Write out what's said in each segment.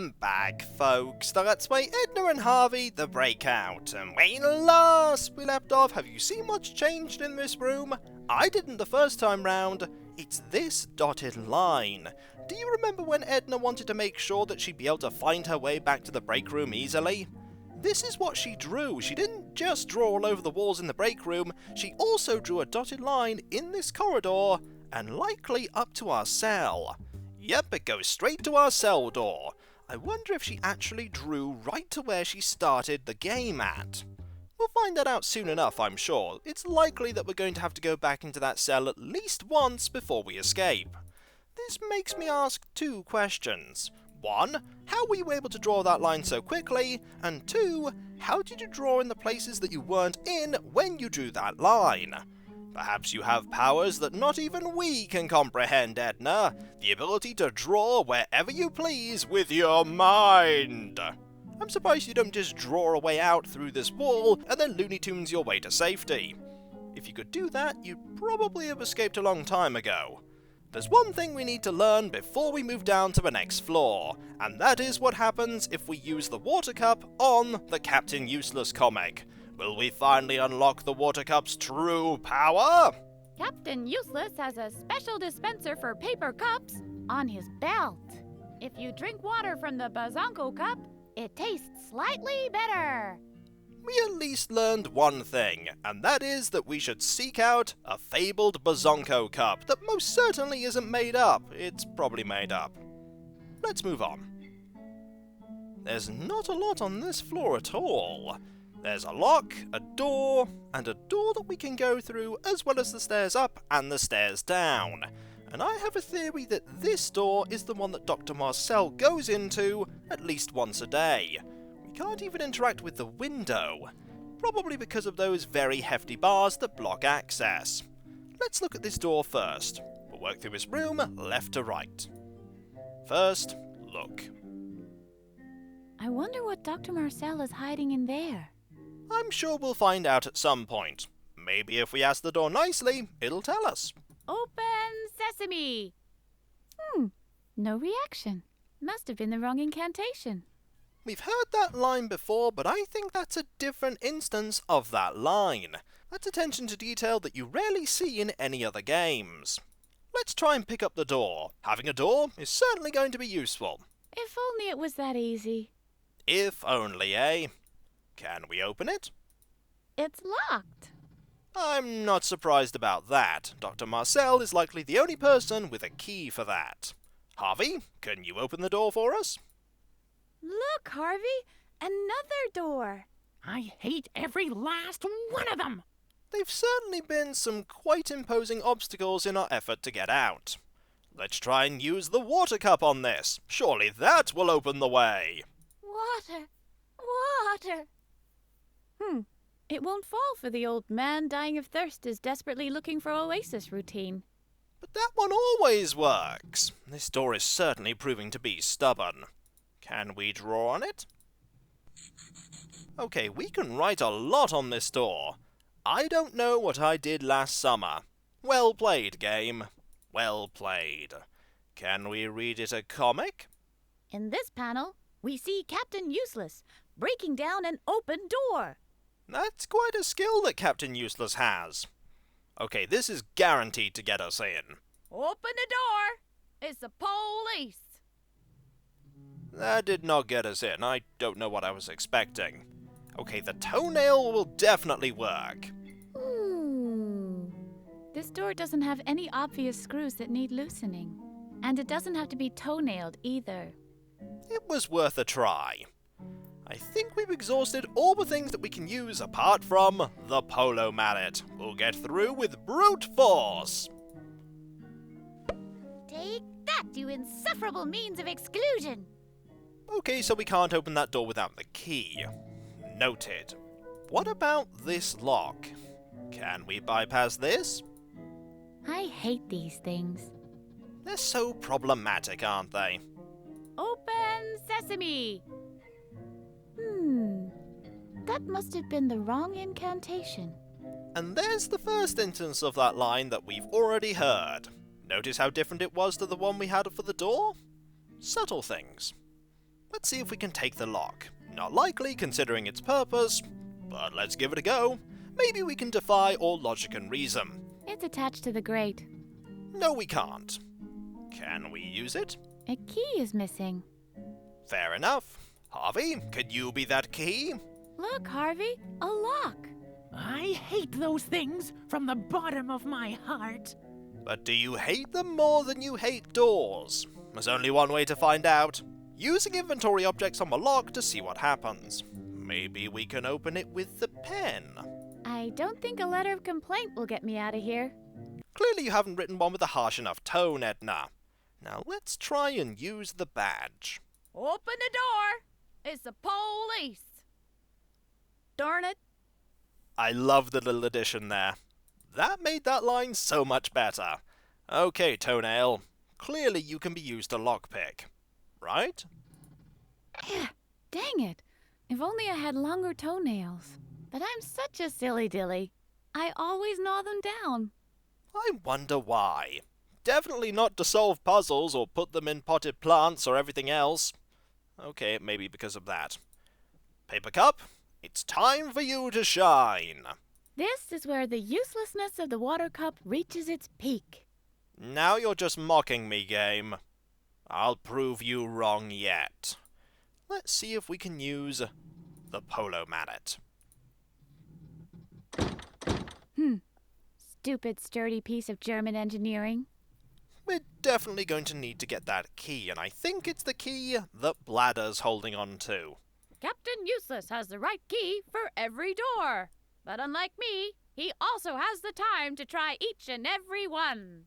Welcome back, folks. That's by Edna and Harvey, the Breakout. And when last we left off, have you seen what's changed in this room? I didn't the first time round. It's this dotted line. Do you remember when Edna wanted to make sure that she'd be able to find her way back to the break room easily? This is what she drew. She didn't just draw all over the walls in the break room, she also drew a dotted line in this corridor, and likely up to our cell. Yep, it goes straight to our cell door. I wonder if she actually drew right to where she started the game at. We'll find that out soon enough, I'm sure. It's likely that we're going to have to go back into that cell at least once before we escape. This makes me ask two questions. One, how were you able to draw that line so quickly? And two, how did you draw in the places that you weren't in when you drew that line? Perhaps you have powers that not even we can comprehend, Edna. The ability to draw wherever you please with your mind. I'm surprised you don't just draw a way out through this wall and then Looney Tunes your way to safety. If you could do that, you'd probably have escaped a long time ago. There's one thing we need to learn before we move down to the next floor, and that is what happens if we use the water cup on the Captain Useless comic. Will we finally unlock the water cup's true power? Captain Useless has a special dispenser for paper cups on his belt. If you drink water from the Bazonko cup, it tastes slightly better. We at least learned one thing, and that is that we should seek out a fabled Bazonko cup that most certainly isn't made up. It's probably made up. Let's move on. There's not a lot on this floor at all. There's a lock, a door, and a door that we can go through, as well as the stairs up and the stairs down. And I have a theory that this door is the one that Dr. Marcel goes into at least once a day. We can't even interact with the window, probably because of those very hefty bars that block access. Let's look at this door first. We'll work through this room left to right. First, look. I wonder what Dr. Marcel is hiding in there. I'm sure we'll find out at some point. Maybe if we ask the door nicely, it'll tell us. Open sesame! No reaction. Must have been the wrong incantation. We've heard that line before, but I think that's a different instance of that line. That's attention to detail that you rarely see in any other games. Let's try and pick up the door. Having a door is certainly going to be useful. If only it was that easy. If only, eh? Can we open it? It's locked. I'm not surprised about that. Dr. Marcel is likely the only person with a key for that. Harvey, can you open the door for us? Look, Harvey! Another door! I hate every last one of them! They've certainly been some quite imposing obstacles in our effort to get out. Let's try and use the water cup on this. Surely that will open the way. Water! Water! It won't fall for the old man dying of thirst is desperately looking for oasis routine. But that one always works. This door is certainly proving to be stubborn. Can we draw on it? Okay, we can write a lot on this door. I don't know what I did last summer. Well played, game. Well played. Can we read it a comic? In this panel, we see Captain Useless breaking down an open door. That's quite a skill that Captain Useless has. Okay, this is guaranteed to get us in. Open the door! It's the police! That did not get us in. I don't know what I was expecting. Okay, the toenail will definitely work. This door doesn't have any obvious screws that need loosening. And it doesn't have to be toe-nailed either. It was worth a try. I think we've exhausted all the things that we can use apart from the polo mallet. We'll get through with brute force. Take that, you insufferable means of exclusion! Okay, so we can't open that door without the key. Noted. What about this lock? Can we bypass this? I hate these things. They're so problematic, aren't they? Open sesame! That must have been the wrong incantation. And there's the first instance of that line that we've already heard. Notice how different it was to the one we had for the door? Subtle things. Let's see if we can take the lock. Not likely, considering its purpose, but let's give it a go. Maybe we can defy all logic and reason. It's attached to the grate. No, we can't. Can we use it? A key is missing. Fair enough. Harvey, could you be that key? Look, Harvey, a lock. I hate those things from the bottom of my heart. But do you hate them more than you hate doors? There's only one way to find out. Using inventory objects on the lock to see what happens. Maybe we can open it with the pen. I don't think a letter of complaint will get me out of here. Clearly you haven't written one with a harsh enough tone, Edna. Now let's try and use the badge. Open the door! It's the police! Darn it! I love the little addition there. That made that line so much better. Okay, Toenail. Clearly you can be used to lockpick. Right? Yeah, dang it. If only I had longer toenails. But I'm such a silly dilly. I always gnaw them down. I wonder why. Definitely not to solve puzzles or put them in potted plants or everything else. Okay, maybe because of that. Paper Cup, it's time for you to shine. This is where the uselessness of the water cup reaches its peak. Now you're just mocking me, game. I'll prove you wrong yet. Let's see if we can use the polo mallet. Stupid, sturdy piece of German engineering. We're definitely going to need to get that key, and I think it's the key that Bladder's holding on to. Captain Useless has the right key for every door. But unlike me, he also has the time to try each and every one.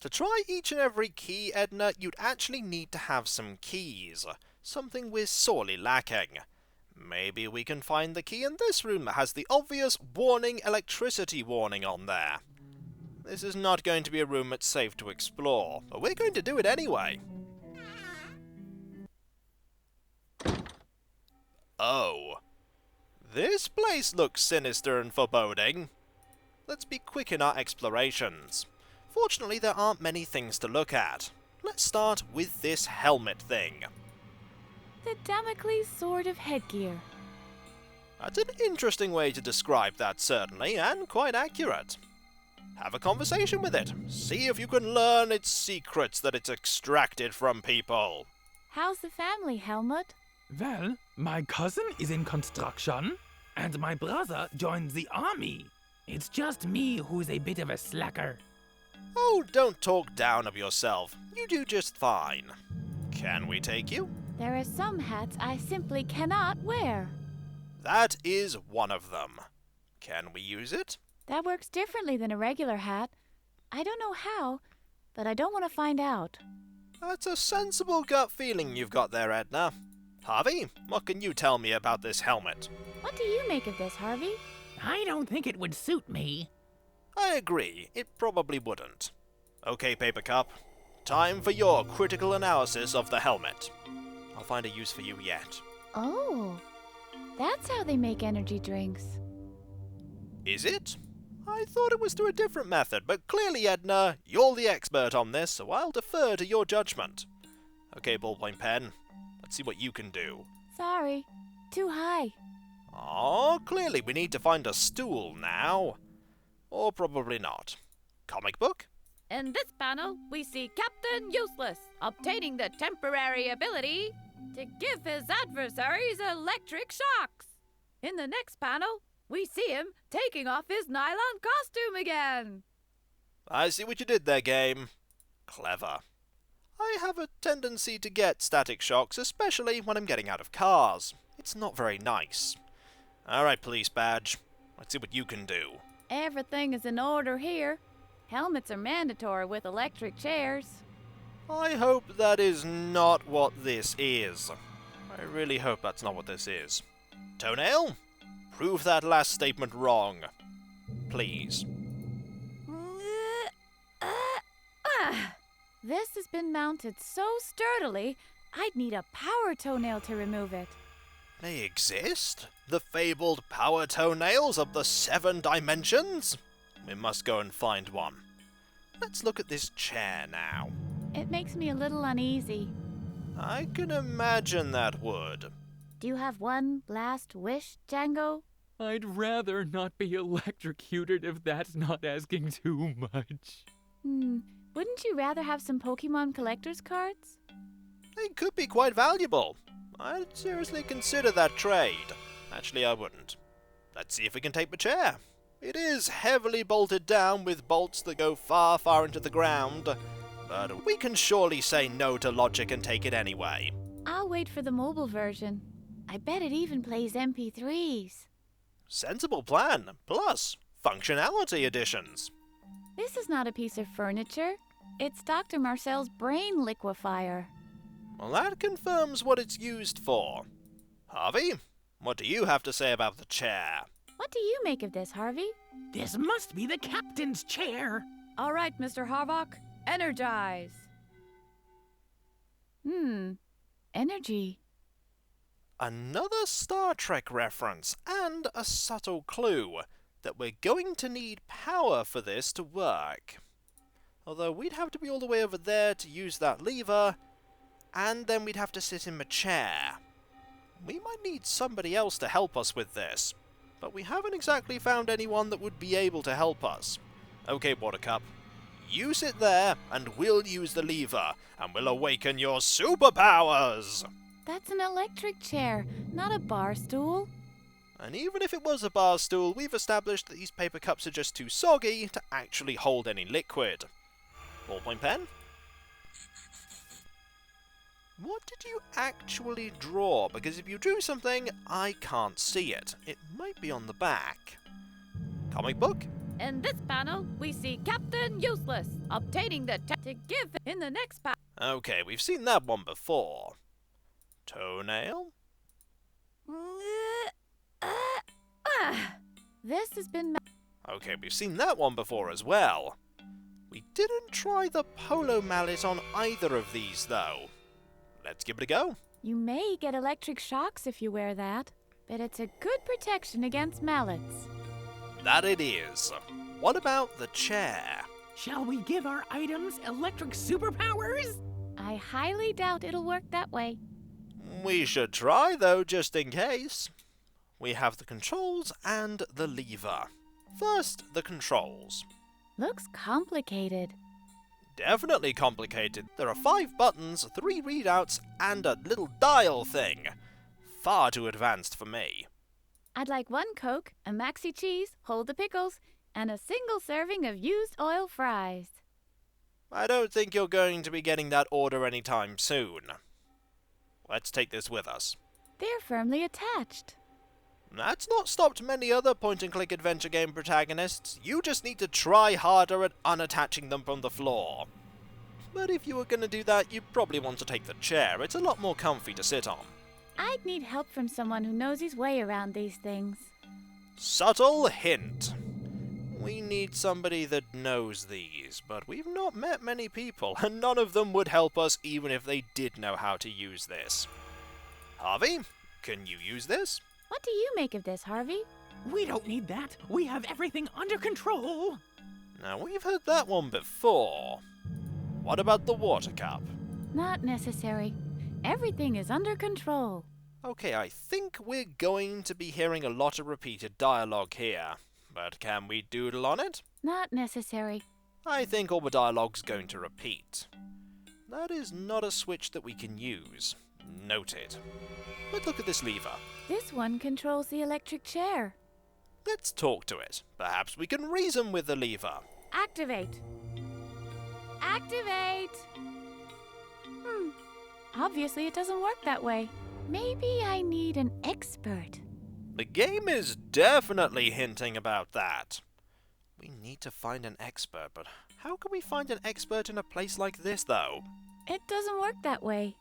To try each and every key, Edna, you'd actually need to have some keys. Something we're sorely lacking. Maybe we can find the key in this room that has the obvious warning electricity warning on there. This is not going to be a room that's safe to explore, but we're going to do it anyway. Oh. This place looks sinister and foreboding. Let's be quick in our explorations. Fortunately, there aren't many things to look at. Let's start with this helmet thing. The Damocles sword of headgear. That's an interesting way to describe that, certainly, and quite accurate. Have a conversation with it. See if you can learn its secrets that it's extracted from people. How's the family, Helmut? Well, my cousin is in construction, and my brother joined the army. It's just me who's a bit of a slacker. Oh, don't talk down of yourself. You do just fine. Can we take you? There are some hats I simply cannot wear. That is one of them. Can we use it? That works differently than a regular hat. I don't know how, but I don't want to find out. That's a sensible gut feeling you've got there, Edna. Harvey, what can you tell me about this helmet? What do you make of this, Harvey? I don't think it would suit me. I agree, it probably wouldn't. Okay, Paper Cup. Time for your critical analysis of the helmet. I'll find a use for you yet. Oh, that's how they make energy drinks. Is it? I thought it was through a different method, but clearly, Edna, you're the expert on this, so I'll defer to your judgment. Okay, ballpoint pen, let's see what you can do. Sorry, too high. Oh, clearly we need to find a stool now. Or probably not. Comic book? In this panel, we see Captain Useless obtaining the temporary ability to give his adversaries electric shocks. In the next panel, we see him taking off his nylon costume again. I see what you did there, game. Clever. I have a tendency to get static shocks, especially when I'm getting out of cars. It's not very nice. Alright, police badge. Let's see what you can do. Everything is in order here. Helmets are mandatory with electric chairs. I hope that is not what this is. I really hope that's not what this is. Toenail, prove that last statement wrong. Please. This has been mounted so sturdily, I'd need a power toenail to remove it. They exist? The fabled power toenails of the 7 dimensions? We must go and find one. Let's look at this chair now. It makes me a little uneasy. I can imagine that would. Do you have one last wish, Django? I'd rather not be electrocuted if that's not asking too much. Wouldn't you rather have some Pokemon collector's cards? They could be quite valuable. I'd seriously consider that trade. Actually, I wouldn't. Let's see if we can take the chair. It is heavily bolted down with bolts that go far, far into the ground, but we can surely say no to logic and take it anyway. I'll wait for the mobile version. I bet it even plays MP3s. Sensible plan, plus functionality additions. This is not a piece of furniture. It's Dr. Marcel's brain liquefier. Well, that confirms what it's used for. Harvey, what do you have to say about the chair? What do you make of this, Harvey? This must be the captain's chair. All right, Mr. Harvok, energize. Energy. Another Star Trek reference, and a subtle clue that we're going to need power for this to work. Although we'd have to be all the way over there to use that lever, and then we'd have to sit in the chair. We might need somebody else to help us with this, but we haven't exactly found anyone that would be able to help us. Okay, Buttercup, you sit there, and we'll use the lever, and we'll awaken your superpowers! That's an electric chair, not a bar stool. And even if it was a bar stool, we've established that these paper cups are just too soggy to actually hold any liquid. Ballpoint pen? What did you actually draw? Because if you drew something, I can't see it. It might be on the back. Comic book? In this panel, we see Captain Useless obtaining the to give in the next panel. Okay, we've seen that one before. Toenail? This has been. Okay, we've seen that one before as well. We didn't try the polo mallet on either of these, though. Let's give it a go. You may get electric shocks if you wear that, but it's a good protection against mallets. That it is. What about the chair? Shall we give our items electric superpowers? I highly doubt it'll work that way. We should try, though, just in case. We have the controls and the lever. First, the controls. Looks complicated. Definitely complicated. There are 5 buttons, 3 readouts, and a little dial thing. Far too advanced for me. I'd like 1 Coke, a maxi cheese, hold the pickles, and a single serving of used oil fries. I don't think you're going to be getting that order anytime soon. Let's take this with us. They're firmly attached. That's not stopped many other point-and-click adventure game protagonists. You just need to try harder at unattaching them from the floor. But if you were going to do that, you'd probably want to take the chair. It's a lot more comfy to sit on. I'd need help from someone who knows his way around these things. Subtle hint. We need somebody that knows these, but we've not met many people, and none of them would help us even if they did know how to use this. Harvey, can you use this? What do you make of this, Harvey? We don't need that. We have everything under control. Now, we've heard that one before. What about the water cup? Not necessary. Everything is under control. Okay, I think we're going to be hearing a lot of repeated dialogue here. But can we doodle on it? Not necessary. I think all the dialogue's going to repeat. That is not a switch that we can use. Noted. But look at this lever. This one controls the electric chair. Let's talk to it. Perhaps we can reason with the lever. Activate. Activate! Obviously it doesn't work that way. Maybe I need an expert. The game is definitely hinting about that. We need to find an expert, but how can we find an expert in a place like this, though? It doesn't work that way.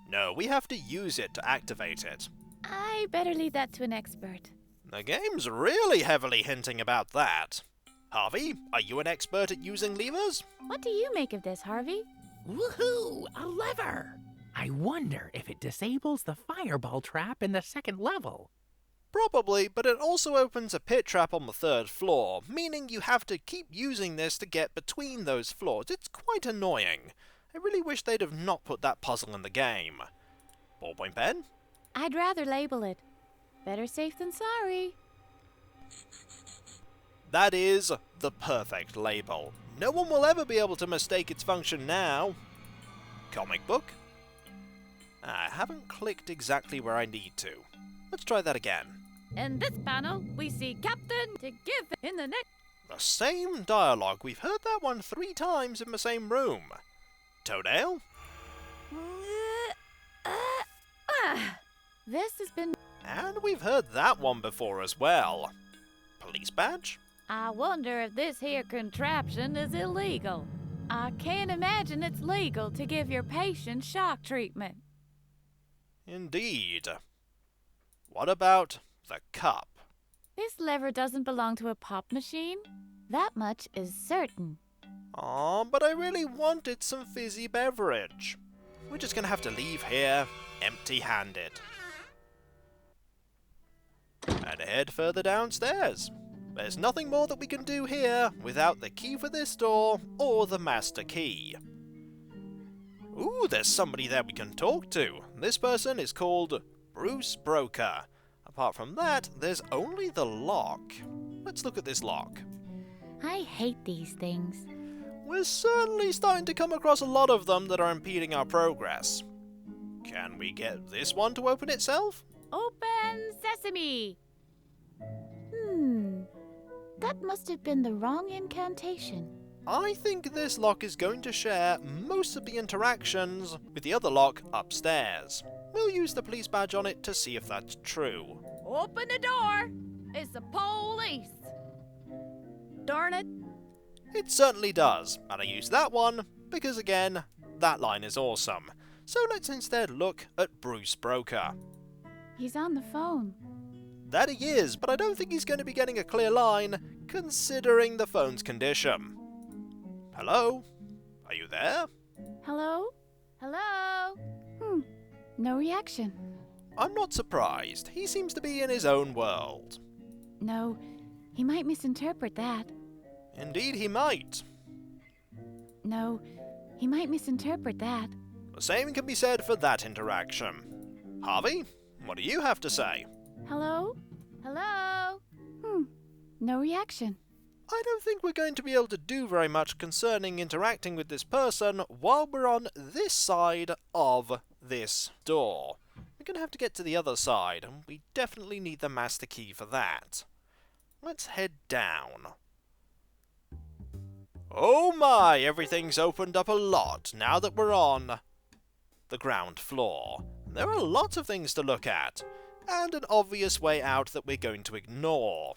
No, we have to use it to activate it. I better leave that to an expert. The game's really heavily hinting about that. Harvey, are you an expert at using levers? What do you make of this, Harvey? Woohoo! A lever! I wonder if it disables the fireball trap in the second level. Probably, but it also opens a pit trap on the 3rd floor, meaning you have to keep using this to get between those floors. It's quite annoying. I really wish they'd have not put that puzzle in the game. Ballpoint pen? I'd rather label it. Better safe than sorry. That is the perfect label. No one will ever be able to mistake its function now. Comic book? I haven't clicked exactly where I need to. Let's try that again. In this panel, we see Captain to give in the next. The same dialogue. We've heard that one 3 times in the same room. Toenail? This has been. And we've heard that one before as well. Police badge? I wonder if this here contraption is illegal. I can't imagine it's legal to give your patient shock treatment. Indeed. What about the cup? This lever doesn't belong to a pop machine. That much is certain. Aw, but I really wanted some fizzy beverage. We're just gonna have to leave here empty-handed. And head further downstairs. There's nothing more that we can do here without the key for this door or the master key. Ooh, there's somebody there we can talk to. This person is called Bruce Broker. Apart from that, there's only the lock. Let's look at this lock. I hate these things. We're certainly starting to come across a lot of them that are impeding our progress. Can we get this one to open itself? Open sesame! That must have been the wrong incantation. I think this lock is going to share most of the interactions with the other lock upstairs. We'll use the police badge on it to see if that's true. Open the door! It's the police! Darn it! It certainly does, and I use that one because, again, that line is awesome. So let's instead look at Bruce Broker. He's on the phone. That he is, but I don't think he's going to be getting a clear line, considering the phone's condition. Hello? Are you there? Hello? Hello? No reaction. I'm not surprised. He seems to be in his own world. No, he might misinterpret that. Indeed he might. No, he might misinterpret that. The same can be said for that interaction. Harvey, what do you have to say? Hello? Hello? No reaction. I don't think we're going to be able to do very much concerning interacting with this person while we're on this side of this door. We're going to have to get to the other side, and we definitely need the master key for that. Let's head down. Oh my, everything's opened up a lot now that we're on the ground floor. There are lots of things to look at, and an obvious way out that we're going to ignore.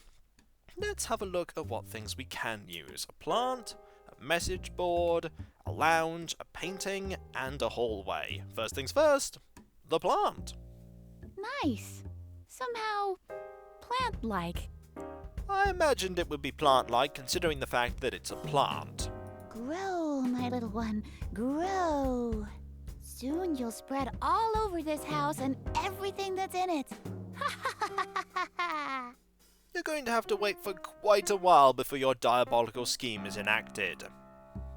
Let's have a look at what things we can use. A plant, a message board, a lounge, a painting, and a hallway. First things first, the plant. Nice. Somehow plant-like. I imagined it would be plant-like considering the fact that it's a plant. Grow, my little one, grow. Soon you'll spread all over this house and everything that's in it. Ha ha ha ha ha! You're going to have to wait for quite a while before your diabolical scheme is enacted.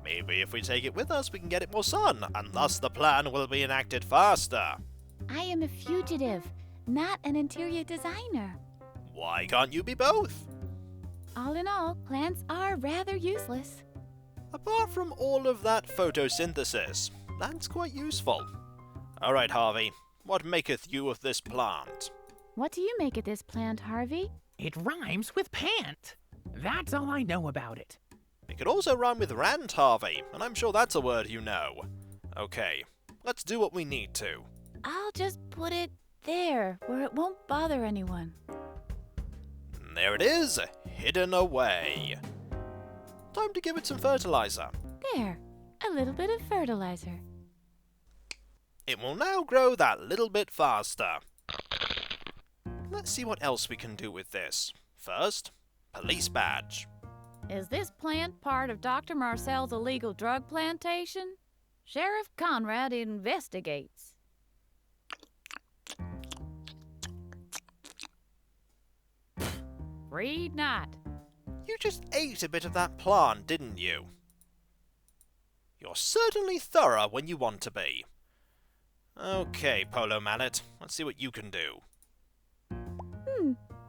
Maybe if we take it with us, we can get it more sun, and thus the plan will be enacted faster. I am a fugitive, not an interior designer. Why can't you be both? All in all, plants are rather useless. Apart from all of that photosynthesis, that's quite useful. Alright, Harvey, what maketh you of this plant? What do you make of this plant, Harvey? It rhymes with pant. That's all I know about it. It could also rhyme with rant, Harvey, and I'm sure that's a word you know. Okay, let's do what we need to. I'll just put it there, where it won't bother anyone. And there it is, hidden away. Time to give it some fertilizer. There, a little bit of fertilizer. It will now grow that little bit faster. Let's see what else we can do with this. First, police badge. Is this plant part of Dr. Marcel's illegal drug plantation? Sheriff Conrad investigates. Read not. You just ate a bit of that plant, didn't you? You're certainly thorough when you want to be. Okay, Polo Mallet, let's see what you can do.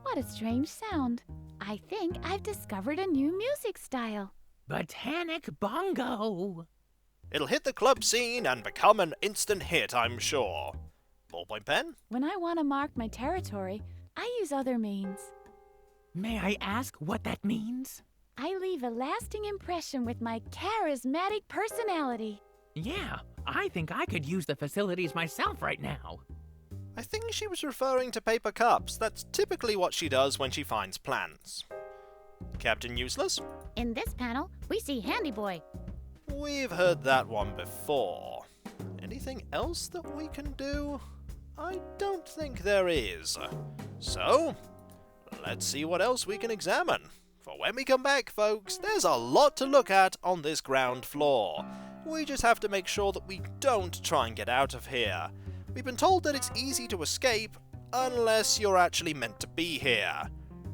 What a strange sound. I think I've discovered a new music style. Botanic bongo. It'll hit the club scene and become an instant hit, I'm sure. Ballpoint pen? When I want to mark my territory, I use other means. May I ask what that means? I leave a lasting impression with my charismatic personality. Yeah, I think I could use the facilities myself right now. I think she was referring to paper cups. That's typically what she does when she finds plants. Captain Useless? In this panel, we see Handy Boy. We've heard that one before. Anything else that we can do? I don't think there is. So, let's see what else we can examine. For when we come back, folks, there's a lot to look at on this ground floor. We just have to make sure that we don't try and get out of here. We've been told that it's easy to escape, unless you're actually meant to be here.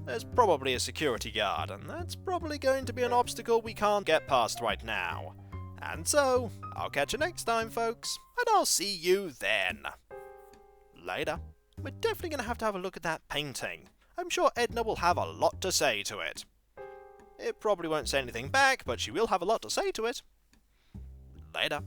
There's probably a security guard, and that's probably going to be an obstacle we can't get past right now. And so, I'll catch you next time, folks, and I'll see you then. Later. We're definitely going to have a look at that painting. I'm sure Edna will have a lot to say to it. It probably won't say anything back, but she will have a lot to say to it. Later.